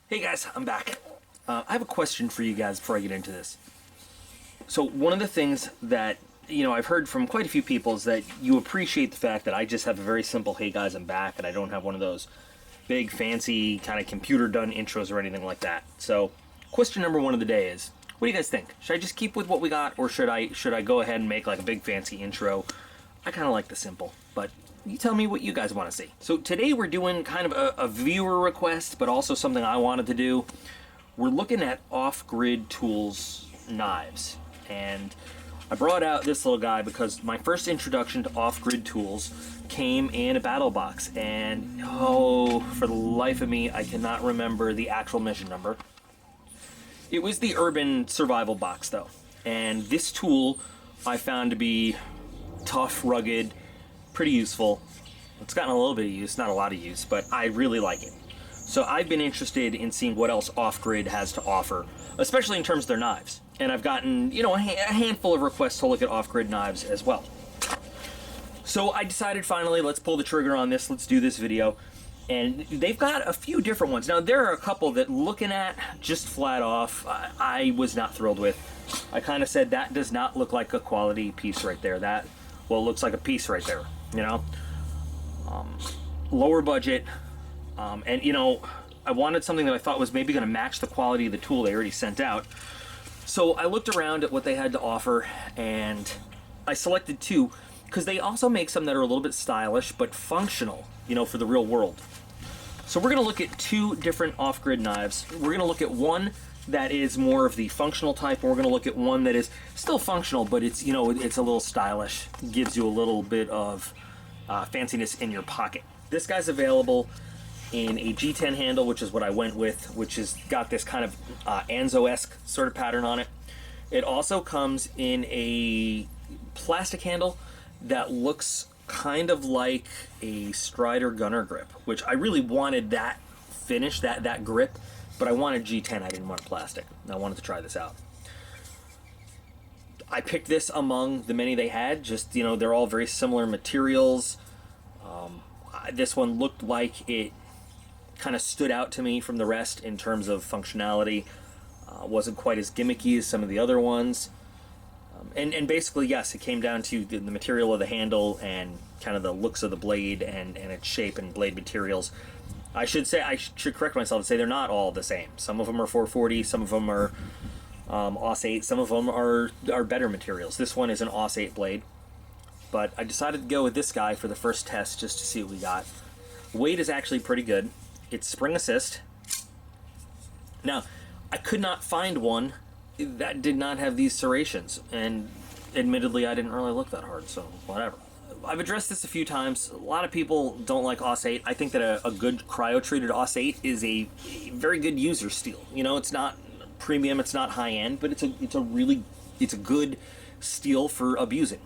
Hey guys, I'm back. I have a question for you guys before I get into this. So one of the things that, I've heard from quite a few people is that you appreciate the fact that I just have a very simple, hey guys, I'm back, and I don't have one of those big, fancy, kind of computer-done intros or anything like that. So question number one of the day is, what do you guys think? Should I just keep with what we got, or should I go ahead and make like a big, fancy intro? I kind of like the simple, but you tell me what you guys want to see. So today we're doing kind of a viewer request, but also something I wanted to do. We're looking at off-grid tools knives, and I brought out this little guy because my first introduction to off-grid tools came in a battle box, and oh, for the life of me, I cannot remember the actual mission number. It was the Urban Survival box though, and this tool I found to be tough, rugged, pretty useful. It's gotten a little bit of use, not a lot of use, but I really like it. So I've been interested in seeing what else off-grid has to offer, especially in terms of their knives. And I've gotten, a handful of requests to look at off-grid knives as well. So I decided finally, let's pull the trigger on this, let's do this video. And they've got a few different ones. Now there are a couple that looking at just flat off, I was not thrilled with. I kind of said that does not look like a quality piece right there. That, well, it looks like a piece right there. Lower budget, and I wanted something that I thought was maybe going to match the quality of the tool they already sent out. So I looked around at what they had to offer, and I selected two because they also make some that are a little bit stylish but functional, for the real world. So we're going to look at two different off-grid knives. We're going to look at one that is more of the functional type, and we're going to look at one that is still functional, but it's it's a little stylish, gives you a little bit of fanciness in your pocket. This guy's available in a G10 handle, which is what I went with, which has got this kind of Anzo-esque sort of pattern on it. It also comes in a plastic handle that looks kind of like a Strider gunner grip, which I really wanted that finish, that grip, but I wanted G10, I didn't want plastic. I wanted to try this out. I picked this among the many they had, just, they're all very similar materials. This one looked like it kind of stood out to me from the rest in terms of functionality. Wasn't quite as gimmicky as some of the other ones. And basically, yes, it came down to the material of the handle and kind of the looks of the blade and its shape and blade materials. I should correct myself and say they're not all the same. Some of them are 440, some of them are AUS 8, some of them are better materials. This one is an AUS 8 blade, but I decided to go with this guy for the first test just to see what we got. Weight is actually pretty good. It's spring assist. Now, I could not find one that did not have these serrations, and admittedly I didn't really look that hard, so whatever. I've addressed this a few times. A lot of people don't like AUS 8. I think that a good cryo-treated AUS 8 is a very good user steel. It's not premium, it's not high-end, but it's a good steel for abusing.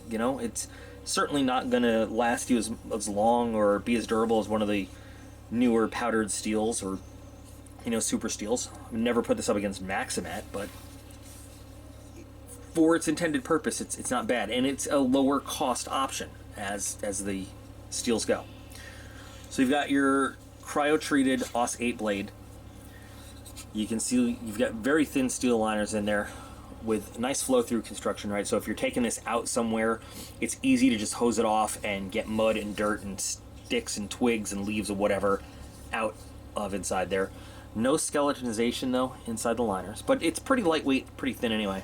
It's certainly not going to last you as long or be as durable as one of the newer powdered steels or, super steels. I've never put this up against Maximat, but for its intended purpose, it's not bad, and it's a lower cost option as the steels go. So you've got your cryo-treated AUS 8 blade. You can see you've got very thin steel liners in there with nice flow-through construction, right? So if you're taking this out somewhere, it's easy to just hose it off and get mud and dirt and sticks and twigs and leaves or whatever out of inside there. No skeletonization though inside the liners, but it's pretty lightweight, pretty thin anyway.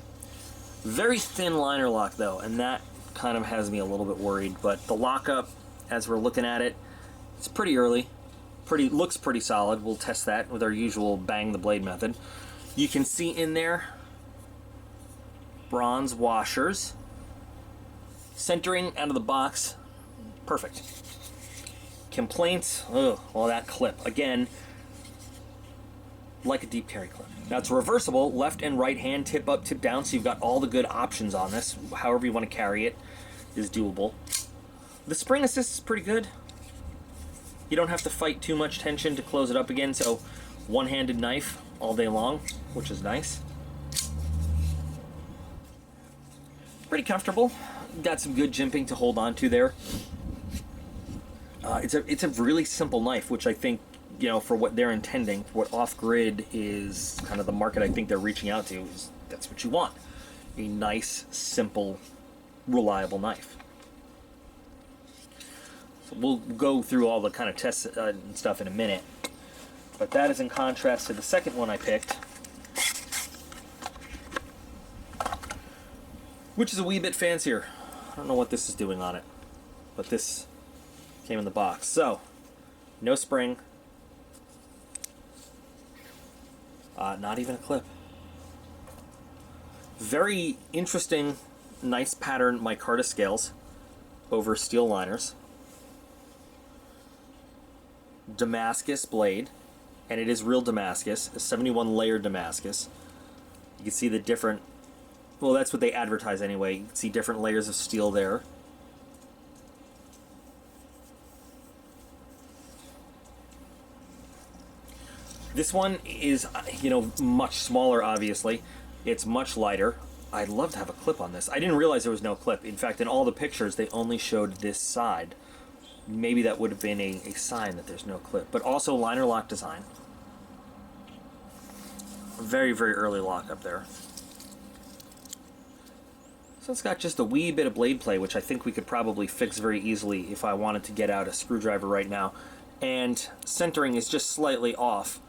Very thin liner lock though, and that kind of has me a little bit worried, but the lockup, as we're looking at it, it's pretty early. Looks pretty solid. We'll test that with our usual bang the blade method. You can see in there bronze washers. Centering out of the box, perfect. Complaints, well, that clip. Again, like a deep carry clip. Now it's reversible, left and right hand, tip up, tip down, so you've got all the good options on this. However you want to carry it is doable. The spring assist is pretty good. You don't have to fight too much tension to close it up again, so one-handed knife all day long, which is nice. Pretty comfortable. Got some good jimping to hold on to there. It's a really simple knife, which I think you know, for what they're intending, what off-grid is kind of the market I think they're reaching out to, is that's what you want. A nice, simple, reliable knife. So we'll go through all the kind of tests and stuff in a minute. But that is in contrast to the second one I picked, which is a wee bit fancier. I don't know what this is doing on it, but this came in the box. So, no spring. Not even a clip. Very interesting, nice pattern micarta scales over steel liners. Damascus blade, and it is real Damascus, a 71 layer Damascus. You can see the different, well, that's what they advertise anyway. You can see different layers of steel there. This one is, you know, much smaller, obviously. It's much lighter. I'd love to have a clip on this. I didn't realize there was no clip. In fact, in all the pictures, they only showed this side. Maybe that would have been a sign that there's no clip. But also liner lock design. Very, very early lock up there. So it's got just a wee bit of blade play, which I think we could probably fix very easily if I wanted to get out a screwdriver right now. And centering is just slightly off,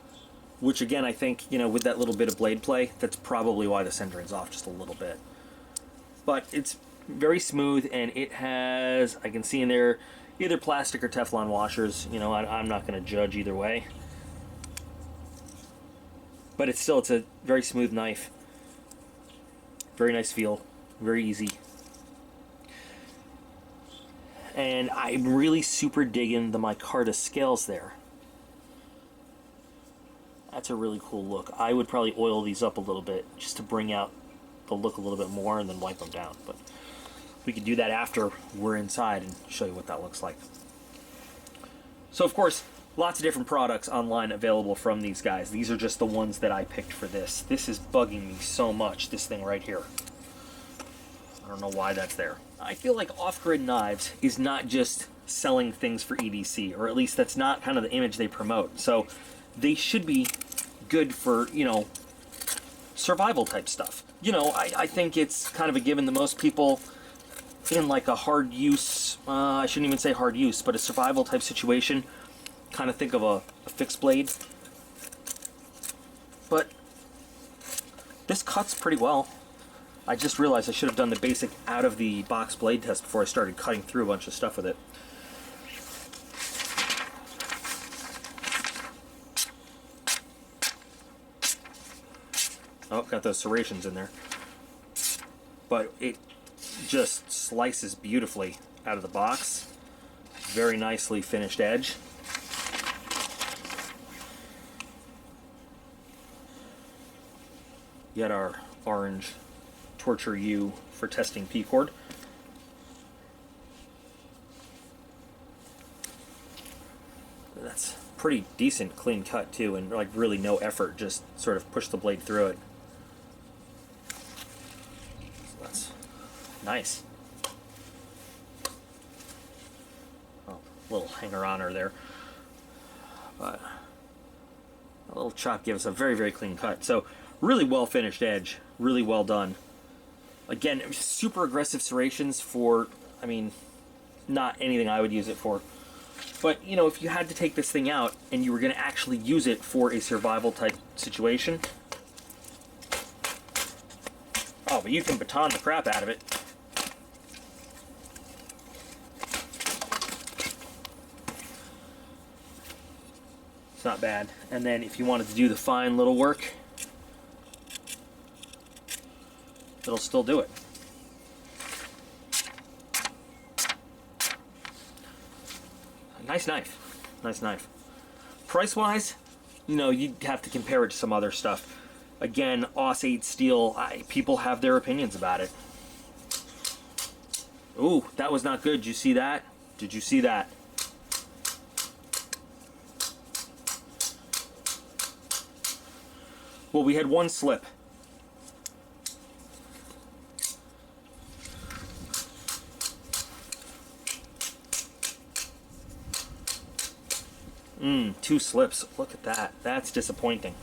which again, I think, you know, with that little bit of blade play, that's probably why the centering's off just a little bit. But it's very smooth, and it has, I can see in there, either plastic or Teflon washers. You know, I'm not going to judge either way. But it's a very smooth knife. Very nice feel. Very easy. And I'm really super digging the micarta scales there. That's a really cool look. I would probably oil these up a little bit just to bring out the look a little bit more and then wipe them down. But we can do that after we're inside and show you what that looks like. So of course, lots of different products online available from these guys. These are just the ones that I picked for this. This is bugging me so much, this thing right here. I don't know why that's there. I feel like off-grid knives is not just selling things for EDC, or at least that's not kind of the image they promote. So they should be good for, you know, survival type stuff. You know, I think it's kind of a given that most people in like a hard use, I shouldn't even say hard use, but a survival type situation, kind of think of a fixed blade. But this cuts pretty well. I just realized I should have done the basic out of the box blade test before I started cutting through a bunch of stuff with it. Oh, got those serrations in there. But it just slices beautifully out of the box. Very nicely finished edge. Get our orange Torture U for testing P-cord. That's pretty decent clean cut too, and like really no effort, just sort of push the blade through it. So that's nice. Oh, little hanger-oner there, but a little chop gives a very, very clean cut. So really well finished edge, really well done. Again, super aggressive serrations for, I mean, not anything I would use it for. But, you know, if you had to take this thing out and you were going to actually use it for a survival type situation, oh, but you can baton the crap out of it. It's not bad. And then if you wanted to do the fine little work, it'll still do it. Nice knife. Nice knife. Price-wise, you know, you'd have to compare it to some other stuff. Again, Aus 8 steel, people have their opinions about it. Ooh, that was not good. Did you see that? Did you see that? Well, we had one slip. 2 slips. Look at that. That's disappointing.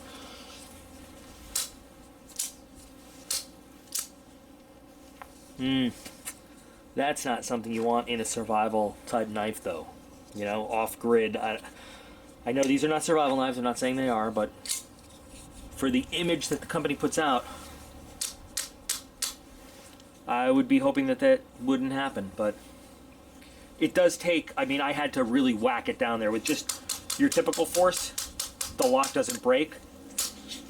That's not something you want in a survival type knife, though. You know, off grid. I know these are not survival knives. I'm not saying they are, but for the image that the company puts out, I would be hoping that that wouldn't happen. But it does take. I mean, I had to really whack it down there with just your typical force. The lock doesn't break.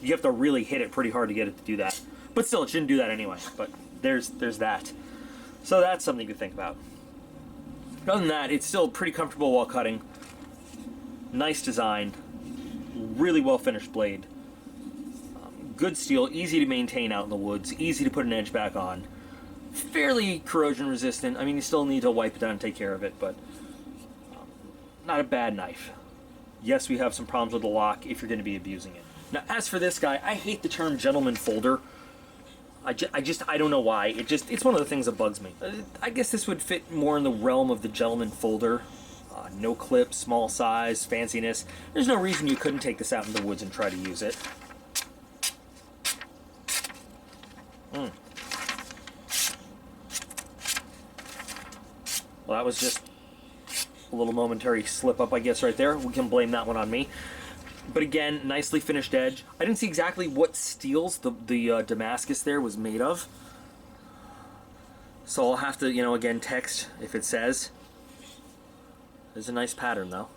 You have to really hit it pretty hard to get it to do that. But still, it shouldn't do that anyway. But there's that. So that's something to think about. Other than that, it's still pretty comfortable while cutting. Nice design. Really well finished blade. Good steel, easy to maintain out in the woods, easy to put an edge back on. Fairly corrosion resistant. I mean, you still need to wipe it down and take care of it, but not a bad knife. Yes, we have some problems with the lock if you're going to be abusing it. Now, as for this guy, I hate the term gentleman folder. I don't know why. It's one of the things that bugs me. I guess this would fit more in the realm of the gentleman folder. No clip, small size, fanciness. There's no reason you couldn't take this out in the woods and try to use it. Well, that was just a little momentary slip up, I guess, right there. We can blame that one on me. But again, nicely finished edge. I didn't see exactly what steels the Damascus there was made of. So I'll have to, you know, again, text if it says. There's a nice pattern, though.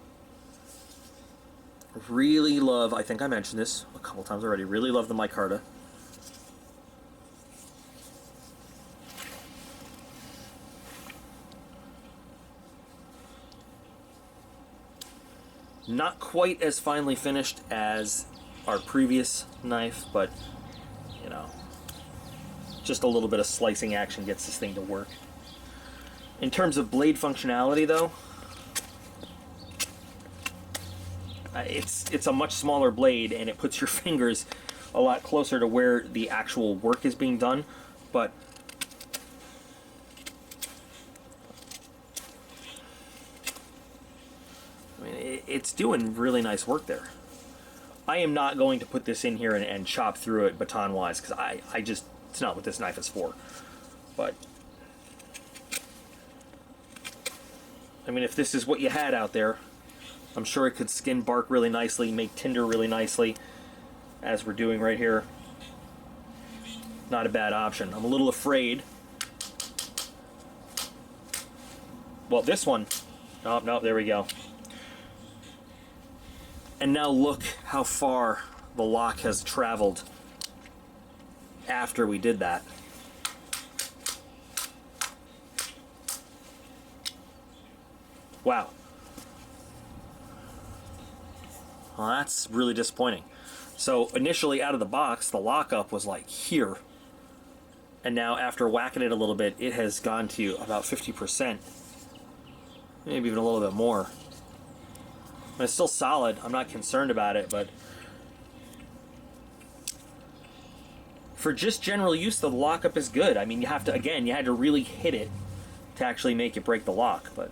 Really love, I think I mentioned this a couple times already, really love the Micarta. Not quite as finely finished as our previous knife, but, you know, just a little bit of slicing action gets this thing to work. In terms of blade functionality, though, it's a much smaller blade, and it puts your fingers a lot closer to where the actual work is being done, but I mean, it's doing really nice work there. I am not going to put this in here and chop through it baton-wise, because I just, it's not what this knife is for. But, I mean, if this is what you had out there, I'm sure it could skin bark really nicely, make tinder really nicely, as we're doing right here. Not a bad option. I'm a little afraid. Well, this one, oh, no, there we go. And now look how far the lock has traveled after we did that. Wow. Well, that's really disappointing. So initially out of the box, the lockup was like here. And now after whacking it a little bit, it has gone to about 50%. Maybe even a little bit more. But it's still solid. I'm not concerned about it, but for just general use, the lockup is good. I mean, you have to, again, you had to really hit it to actually make it break the lock, but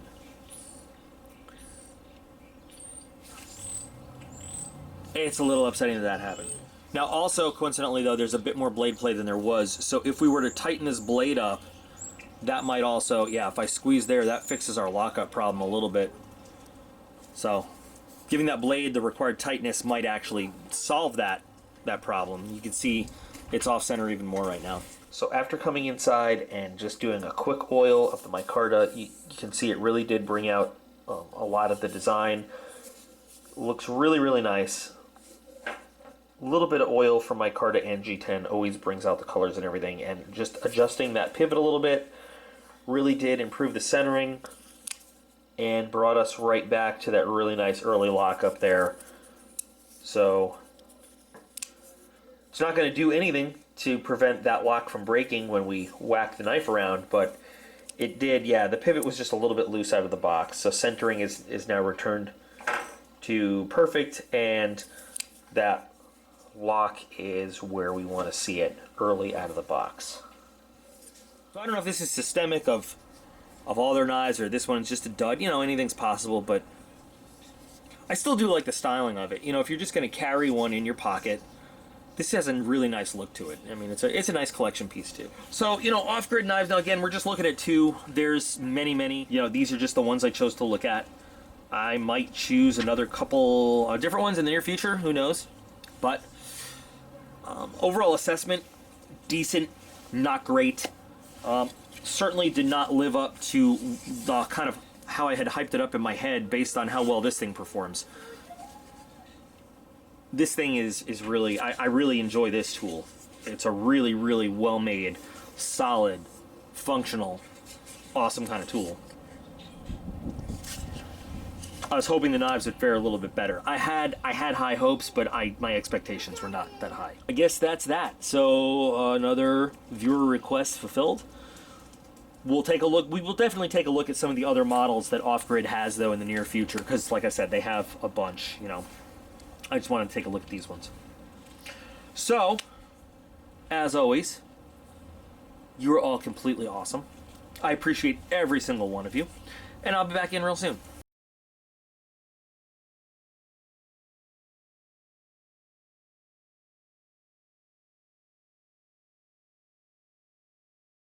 it's a little upsetting that that happened. Now, also, coincidentally, though, there's a bit more blade play than there was, so if we were to tighten this blade up, that might also, yeah, if I squeeze there, that fixes our lockup problem a little bit. So giving that blade the required tightness might actually solve that problem. You can see it's off center even more right now. So after coming inside and just doing a quick oil of the Micarta, you can see it really did bring out a lot of the design. Looks really, really nice. A little bit of oil from Micarta and G10 always brings out the colors and everything, and just adjusting that pivot a little bit really did improve the centering and brought us right back to that really nice early lockup there. So it's not going to do anything to prevent that lock from breaking when we whack the knife around, but it did, yeah, the pivot was just a little bit loose out of the box, so centering is now returned to perfect, and that lock is where we want to see it early out of the box. So I don't know if this is systemic of all their knives or this one's just a dud. You know, anything's possible, but I still do like the styling of it. You know, if you're just going to carry one in your pocket, this has a really nice look to it. I mean, it's a nice collection piece too. So, you know, off-grid knives, now again, we're just looking at 2. There's many. You know, these are just the ones I chose to look at. I might choose another couple different ones in the near future, who knows. But overall assessment, decent, not great. Certainly did not live up to the kind of how I had hyped it up in my head based on how well this thing performs. This thing is really, I really enjoy this tool. It's a really well made, solid, functional, awesome kind of tool. I was hoping the knives would fare a little bit better. I had high hopes, but my expectations were not that high. I guess that's that. So another viewer request fulfilled. We'll take a look. We will definitely take a look at some of the other models that Off-Grid has, though, in the near future, because, like I said, they have a bunch. You know, I just wanted to take a look at these ones. So, as always, you are all completely awesome. I appreciate every single one of you, and I'll be back in real soon.